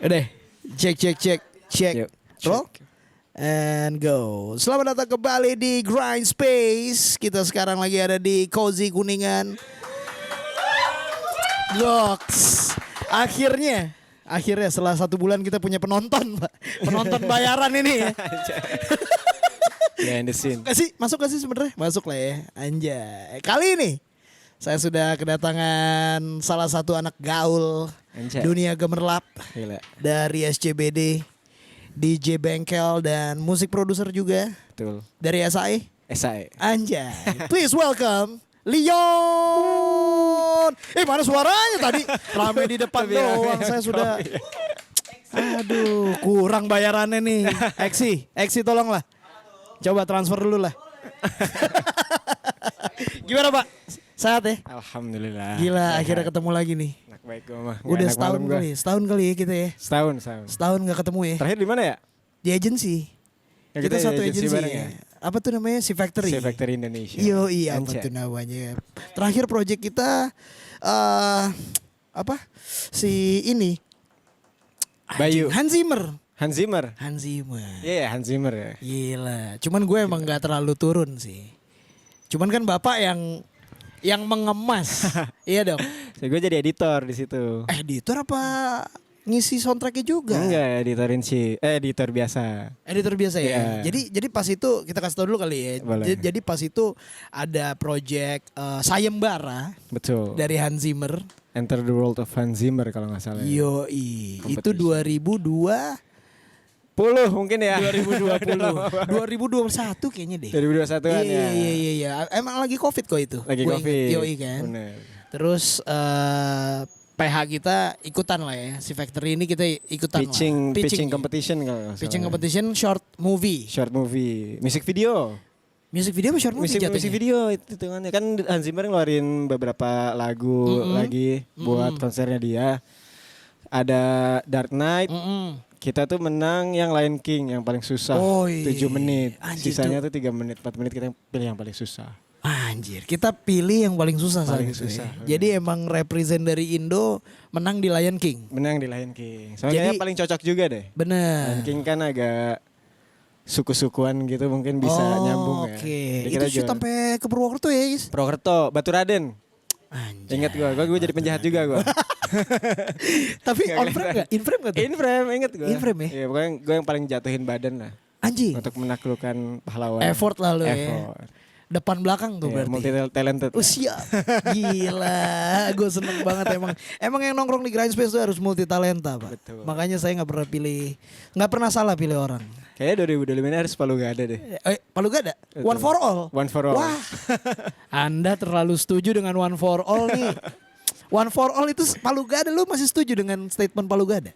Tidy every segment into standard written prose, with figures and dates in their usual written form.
Udah, cek. Yuk, Roll and go. Selamat datang kembali di Grind Space. Kita sekarang lagi ada di Cozy Kuningan. Goks. Akhirnya setelah 1 bulan kita punya penonton, Pak. Penonton bayaran ini ya. Behind the scene. Masuk gak sih sebenarnya? Masuk lah ya. Anjay. Kali ini saya sudah kedatangan salah satu anak gaul Anjay. dunia gemerlap. Gila. Dari SCBD, DJ Bengkel dan musik produser juga Betul. dari SAE. SAE. Anjay. Please welcome Leon. Mana suaranya tadi? Rame di depan doang. Saya sudah. Aduh, kurang bayarannya nih. Eksi tolonglah. Coba transfer dulu lah. Gimana Pak? Sehat ya? Alhamdulillah. Gila, akhirnya ketemu lagi nih. Anak baik gue mah. Udah setahun kali ya kita ya. Setahun gak ketemu ya. Terakhir di mana ya? Di agency. Ya, Kita satu agency bareng ya. Apa tuh namanya? Si Factory. Si Factory Indonesia. Iya apa tuh namanya. Terakhir project kita apa? Si ini. Bayu. Hans Zimmer. Iya, Hans Zimmer ya. Gila. Cuman gue emang gak terlalu turun sih. Cuman kan bapak yang mengemas. Iya dong. So, gue jadi editor di situ. Editor apa ngisi soundtracknya juga? Enggak, editor biasa. Editor biasa ya. Yeah. Jadi pas itu kita kasih tau dulu kali ya. Boleh. Jadi pas itu ada project Sayembara Betul. dari Hans Zimmer. Enter the World of Hans Zimmer kalau nggak salah. Yoi. Itu Competition. 2002 mungkin ya. 2020. 2021 kayaknya deh. 2021 ya. Iya. Emang lagi Covid kok itu. Lagi Gua Covid. inget. Yoi kan. Bener. Terus PH kita ikutan lah ya. Si Factory ini kita ikutan Pitching ya. competition kalau nggak salah. Pitching competition short movie. Music video. Music video apa short movie jatuhnya? Music video itu hitungannya kan Hans Zimmer ngeluarin beberapa lagu lagi buat konsernya dia. Ada Dark Knight. Kita tuh menang yang Lion King yang paling susah. 7 menit. Anjir, sisanya tuh 3 menit, 4 menit kita pilih yang paling susah. Anjir, kita pilih yang paling susah saat itu susah. ya. Jadi emang represent dari Indo menang di Lion King. Menang di Lion King. Soalnya Jadi, kayaknya paling cocok juga deh. Bener. Lion King kan agak suku-sukuan gitu mungkin bisa nyambung ya. Oke. Jadi kita Itu shoot sampai ke Purwokerto ya, guys. Purwokerto, Baturaden. Anjir. Ingat gue jadi penjahat juga gue. Tapi on frame enggak? In frame enggak tuh? In frame, inget gue. In frame ya? Iya, pokoknya gue yang paling jatuhin badan lah. Anjing. Untuk menaklukkan pahlawan. Effort lah lu ya. Effort. Depan belakang tuh Iya, berarti. multi talented. Siap. Gila. Gue seneng banget emang. Emang yang nongkrong di Grind Space tuh harus multi talenta, Pak. Betul. Makanya saya nggak pernah salah pilih orang. Kayaknya 2025 ini harus Palu Gada deh. Palu Gada? Betul. One for all? One for all. Wah, Anda terlalu setuju dengan one for all nih. One for all itu Palu Gada, lu masih setuju dengan statement Palu Gada?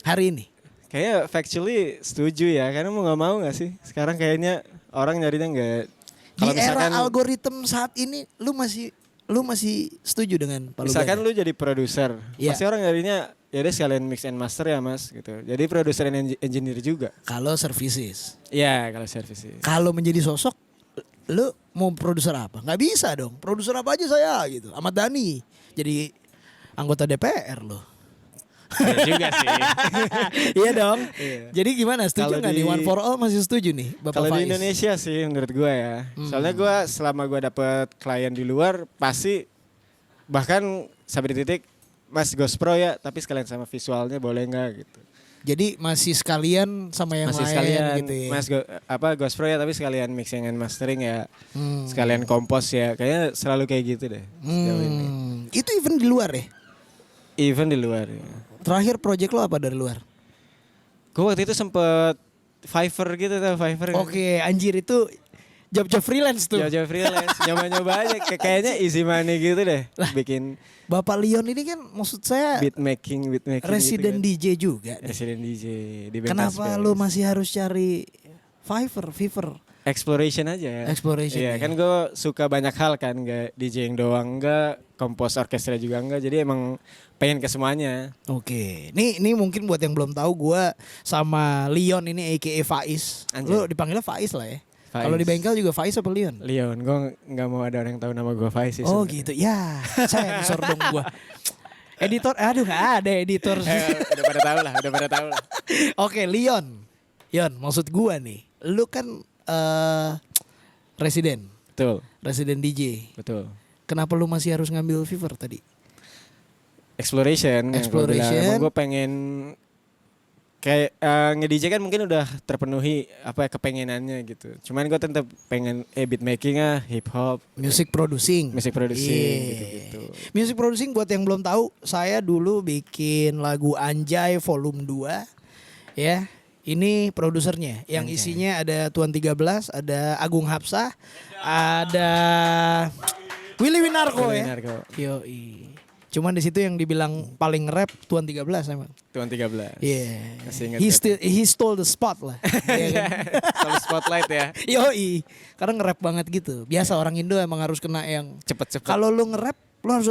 Hari ini? Kayaknya factually setuju ya, karena mau nggak mau nggak sih? Sekarang kayaknya orang nyarinya nggak. Di era algoritma saat ini, lu masih setuju dengan Palu Gada? Misalkan lu jadi produser, Iya. pasti orang nyarinya ya deh sekalian mix and master ya mas gitu. Jadi produser dan engineer juga. Kalau services. Iya kalau service. Kalau menjadi sosok, lu mau produser apa? Nggak bisa dong. Produser apa aja saya gitu. Ahmad Dhani jadi anggota DPR loh. Ya juga sih. Iya dong. Iya. Jadi gimana? Setuju nggak nih One for All masih setuju nih Bapak Kalau di Faiz? Indonesia sih menurut gue ya. Soalnya gue selama gue dapet klien di luar pasti bahkan sampai di titik Mas Ghost Pro ya, tapi sekalian sama visualnya boleh nggak gitu. Jadi masih sekalian sama yang Masih lain sekalian gitu ya. Ghost Pro ya, tapi sekalian mixing and mastering ya. Sekalian kompos ya. Kayaknya selalu kayak gitu deh sejauh ini. Itu even di luar ya? Even di luar ya. Terakhir project lo apa dari luar? Gue waktu itu sempet Fiverr gitu tuh, Fiverr. Oke, anjir itu job-job freelance tuh. Jauh-jauh freelance, nyoba-nyoba aja. Kayaknya easy money gitu deh. Bikin Bapak Leon ini kan maksud saya beat making resident gitu kan. DJ juga. Resident DJ di Bengkel Kenapa Space. lo masih harus cari Fiverr? Exploration aja. Exploration, Iya, ya. kan gue suka banyak hal kan, gak DJing doang enggak, kompos orkestra juga enggak. Jadi emang pengen ke semuanya. Oke, ini mungkin buat yang belum tahu, gue sama Leon ini aka Faiz. Anjay. Lo dipanggilnya Faiz lah ya. Faiz. Kalau di bengkel juga Faiz apa Leon? Leon, gue nggak mau ada orang yang tahu nama gue Faiz sih. Oh sebenarnya. gitu, ya sensor dong gue. Editor, aduh nggak ada editor. Udah pada tahu lah, udah pada tahu lah. Oke, Leon. Yon, maksud gua nih, lu kan residen Betul, DJ. betul. Kenapa lu masih harus ngambil Fever tadi? Exploration. Exploration. Gue pengen kayak nge-DJ kan mungkin udah terpenuhi apa ya kepengenannya gitu. Cuman gue tetap pengen beat makingnya hip hop, Music producing. Iya. gitu-gitu. Music producing buat yang belum tahu, saya dulu bikin lagu Anjay volume 2. Ya. Ini produsernya yang isinya ada Tuan 13, ada Agung Hapsah, ada Willy Winarko ya. Yoi. Cuman di situ yang dibilang paling rap Tuan 13 emang. Tuan 13. Iya. Masih ingat He stole the spot lah. Iya kan? Soal spotlight ya. Yoi. Karena nge-rap banget gitu. Biasa orang Indo emang harus kena yang Cepet-cepet. kalau lu nge-rap lu harus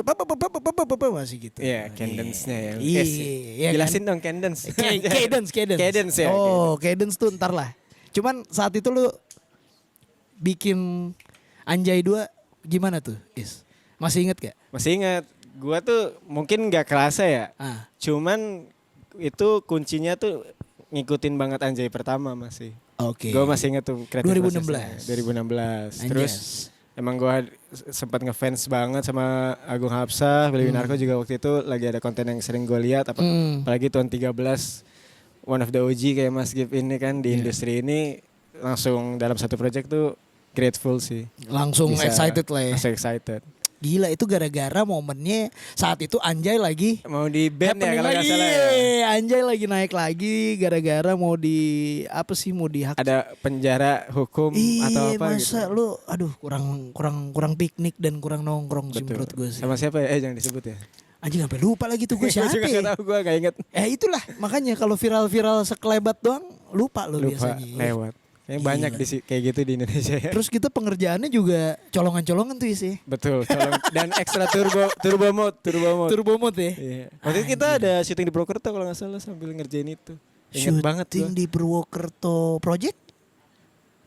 masih gitu. Iya, cadence-nya ya. Iya, iya kan? Jelasin dong cadence. Cadence. Cadence ya. Oh, cadence tuh ntar lah. Cuman saat itu lu bikin Anjay 2 gimana tuh, Is? Masih inget gak? Masih ingat. Gua tuh mungkin nggak kerasa ya. Cuman itu kuncinya tuh ngikutin banget Anjay pertama masih. Oke. Gue masih inget tuh kreatif 2016. 2016. Terus emang gue sempat ngefans banget sama Agung Hapsah, Willy Winarko juga waktu itu lagi ada konten yang sering gue lihat apalagi Tuan 13 one of the OG kayak Mas Gip ini kan di industri ini langsung dalam satu project tuh grateful sih. Langsung excited lah ya. Langsung excited. Gila itu gara-gara momennya saat itu Anjay lagi mau di band ya kalau nggak salah ya. Anjay lagi naik lagi gara-gara mau dihak. Ada penjara hukum atau apa masa gitu. lu aduh kurang piknik dan kurang nongkrong sih menurut gue sih. Sama siapa ya? Jangan disebut ya. Anjing sampai lupa lagi tuh gue siapa. Gue juga gak tahu, gue gak inget. Itulah makanya kalau viral-viral sekelebat doang lupa biasanya. Lewat. Kayaknya banyak kayak gitu di Indonesia ya. Terus kita pengerjaannya juga colongan-colongan tuh sih. Betul, dan ekstra turbo mode ya. Iya. Waktu itu kita ada syuting di Purwokerto kalau nggak salah sambil ngerjain itu. Ingat banget Syuting di Purwokerto Project?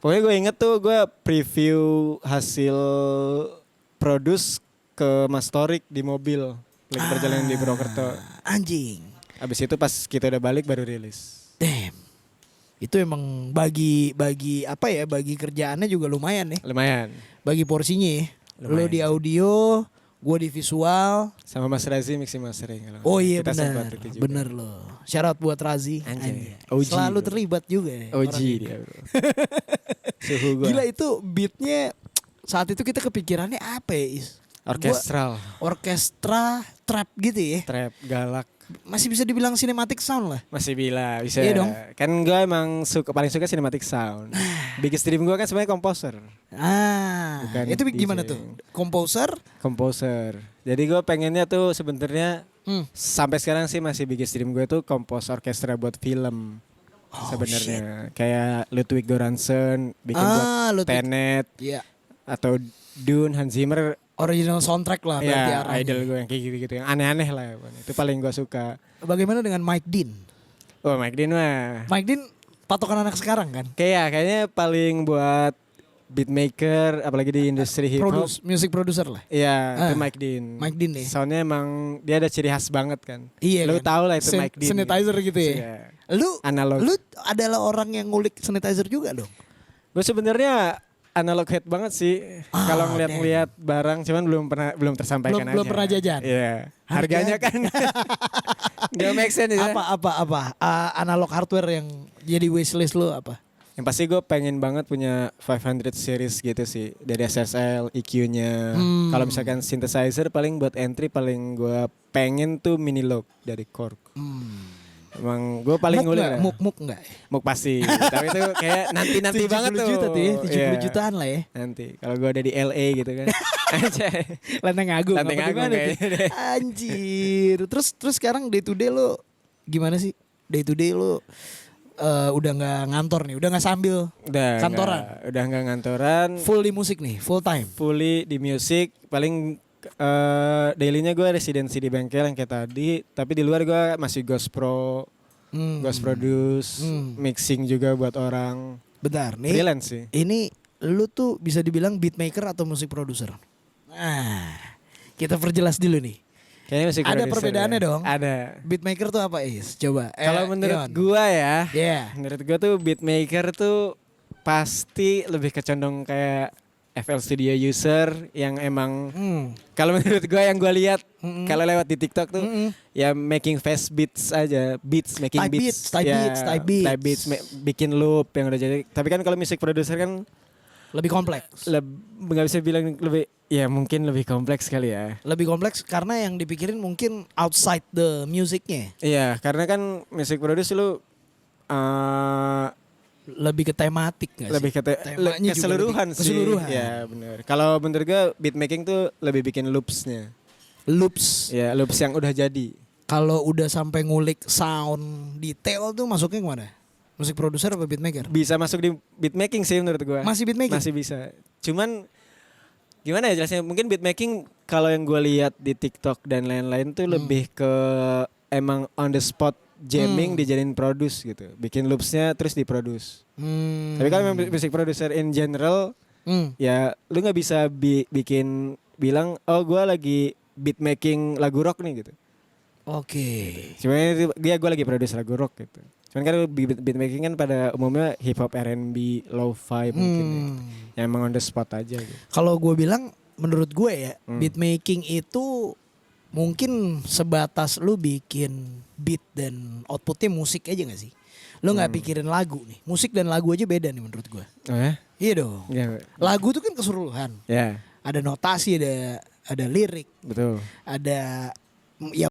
Pokoknya gue inget tuh gue preview hasil produce ke Mas Torik di mobil lagi perjalanan di Purwokerto. Anjing. Abis itu pas kita udah balik baru rilis. Damn. Itu emang bagi apa ya, bagi kerjaannya juga lumayan nih. Lumayan. Bagi porsinya ya. Lo di audio, gue di visual. Sama Mas Razi mixing mastering. Oh iya benar loh. Shout out buat Razi. Anjay. Selalu terlibat juga ya. OG dia bro. Suhu gua. Gila itu beatnya saat itu kita kepikirannya apa ya Is? Orkestra trap gitu ya. Trap galak. Masih bisa dibilang cinematic sound lah. Masih bisa. Iya dong. Kan gue emang paling suka cinematic sound. Biggest dream gue kan sebenarnya komposer. Bukan itu gimana DJ. tuh? Komposer. Jadi gue pengennya tuh sebenarnya sampai sekarang sih masih biggest dream gue tuh kompos orkestra buat film. Sebenarnya kayak Ludwig Göransson bikin buat Tenet. Iya. Atau Dune, Hans Zimmer. Original soundtrack lah berarti ya, arahnya. idol gue yang kayak gitu-gitu yang aneh-aneh lah. Itu paling gue suka. Bagaimana dengan Mike Dean? Oh Mike Dean mah. Mike Dean patokan anak sekarang kan? Kayaknya paling buat beatmaker apalagi di industri hip hop. Music producer lah. Iya, itu Mike Dean. Mike Dean nih. Soundnya emang dia ada ciri khas banget kan. Iya. Lu kan? tahu lah itu Mike Dean. Sanitizer gitu ya. Iya. Lu analog. Lu adalah orang yang ngulik sanitizer juga dong. Gue sebenarnya analog head banget sih. Kalau ngeliat barang cuman belum tersampaikan aja. Belum pernah jajan. Iya. Harganya kan nggak make sense ya. Apa analog hardware yang jadi wishlist lu apa? Yang pasti gue pengen banget punya 500 series gitu sih. Dari SSL, EQ-nya. Kalau misalkan synthesizer paling buat entry paling gue pengen tuh Minilogue dari Korg. Emang gue paling ngulik lah. Muk enggak? Muk pasti. Tapi itu kayak nanti banget tuh. 70 juta tuh ya, 70 Iya. jutaan lah ya. Nanti kalau gue ada di LA gitu kan. Lenteng Agung. Lenteng Agung kayaknya. Anjir. Terus sekarang day to day lo gimana sih? Day to day lo udah nggak ngantor nih, udah nggak sambil kantoran. Udah nggak ngantoran. Full di musik nih, full time. Fully di musik. Paling dailynya gue residensi di bengkel yang kayak tadi, tapi di luar gue masih ghost produce, mixing juga buat orang. Bentar nih, freelance sih. Ini lu tuh bisa dibilang beatmaker atau musik producer? Nah, kita perjelas dulu nih. Kayaknya musik Ada producer perbedaannya ya. dong. Ada. Beatmaker tuh apa Is? Coba. Kalau menurut Ion. gua ya, Yeah. menurut gua tuh beatmaker tuh pasti lebih kecondong kayak FL Studio user yang emang kalau menurut gua yang gua lihat kalau lewat di TikTok tuh ya making fast beats aja, making Type beats, beats, type ya, beats, type beats. type beats, bikin loop yang udah jadi. Tapi kan kalau music producer kan Lebih kompleks. nggak bisa bilang lebih, ya mungkin lebih kompleks kali ya. Lebih kompleks karena yang dipikirin mungkin outside the musicnya. Iya, karena kan music producer lu Lebih ke tematik gak sih? lebih ke Temanya juga keseluruhan lebih sih. keseluruhan. Ya benar. Kalau menurut gue beatmaking tuh lebih bikin loopsnya. Loops. Ya loops yang udah jadi. Kalau udah sampai ngulik sound detail tuh masuknya kemana? Musik produser apa beatmaker? Bisa masuk di beatmaking sih menurut gue. Masih beatmaking? Masih bisa. Cuman gimana ya jelasnya? Mungkin beatmaking kalau yang gue lihat di TikTok dan lain-lain tuh lebih ke emang on the spot jamming dijadiin produce gitu. Bikin loopsnya terus diproduce. Tapi kalau musik producer in general ya lu nggak bisa bikin bilang oh gue lagi beat making lagu rock nih gitu. Oke. Cuma dia gue lagi produce lagu rock gitu. Cuman kan beat making kan pada umumnya hip hop, R&B, lo-fi mungkin ya. Yang emang on the spot aja gitu. Kalau gue bilang menurut gue ya beat making itu mungkin sebatas lu bikin beat dan outputnya musik aja gak sih? Lu nggak pikirin lagu nih. Musik dan lagu aja beda nih menurut gue. Oh ya? Iya dong. Ya. Lagu tuh kan keseluruhan. Ya, Ada notasi, ada lirik, betul. ada ya